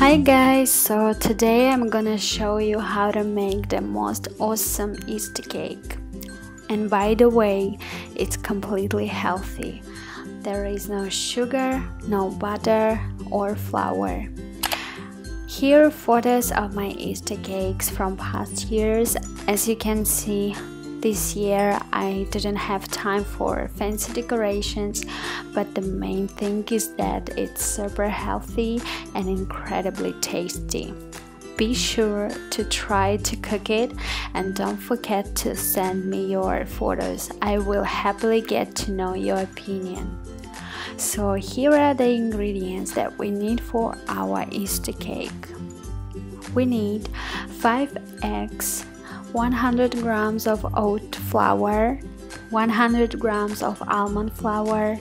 Hi guys, so today I'm gonna show you how to make the most awesome Easter cake. And by the way, it's completely healthy. There is no sugar, no butter or flour. Here are photos of my Easter cakes from past years. As you can see, this year I didn't have time for fancy decorations, but the main thing is that it's super healthy and incredibly tasty. Be sure to try to cook it and don't forget to send me your photos. I will happily get to know your opinion. So here are the ingredients that we need for our Easter cake. We need 5 eggs, 100 grams of oat flour, 100 grams of almond flour.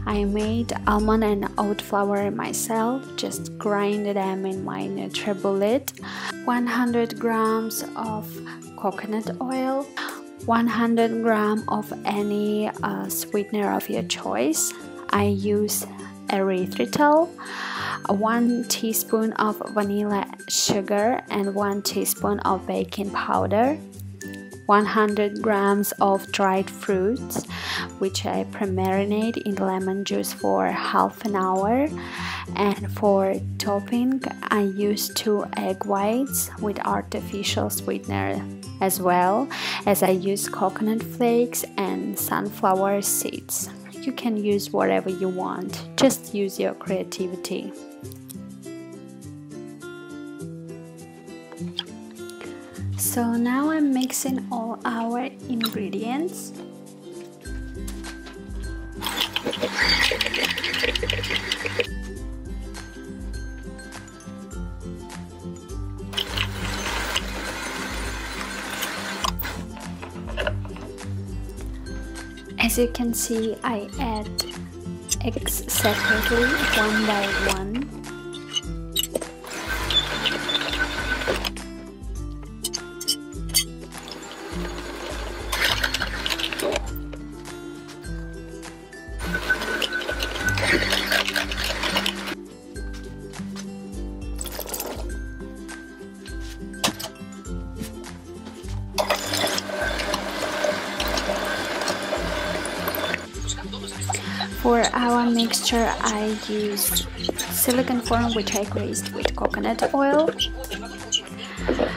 I made almond and oat flour myself, just grind them in my NutriBullet. 100 grams of coconut oil, 100 grams of any sweetener of your choice. I use erythritol, 1 teaspoon of vanilla sugar and 1 teaspoon of baking powder, 100 grams of dried fruits, which I pre-marinate in lemon juice for half an hour. And for topping, I use 2 egg whites with artificial sweetener, as well as I use coconut flakes and sunflower seeds. You can use whatever you want, just use your creativity. So now I'm mixing all our ingredients. As you can see, I add eggs separately, one by one. For our mixture, I used silicone foil, which I greased with coconut oil.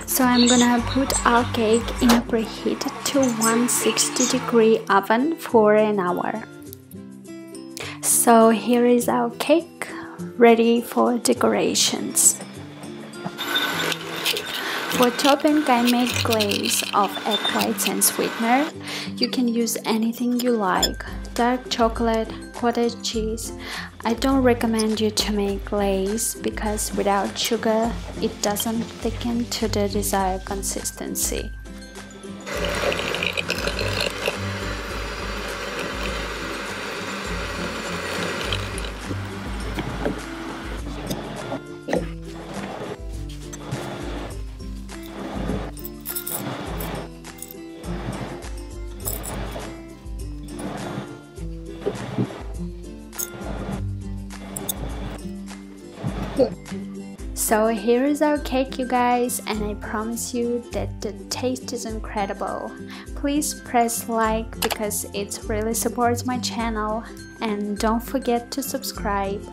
So I'm gonna put our cake in a preheated to 160-degree oven for an hour. So here is our cake, ready for decorations. For topping, I made glaze of egg whites and sweetener. You can use anything you like. Dark chocolate, cottage cheese. I don't recommend you to make glaze because without sugar, it doesn't thicken to the desired consistency. So here is our cake, you guys, and I promise you that the taste is incredible. Please press like because it really supports my channel, and don't forget to subscribe.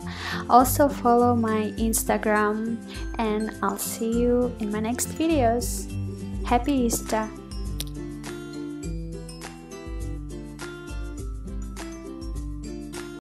Also follow my Instagram, and I'll see you in my next videos. Happy Easter!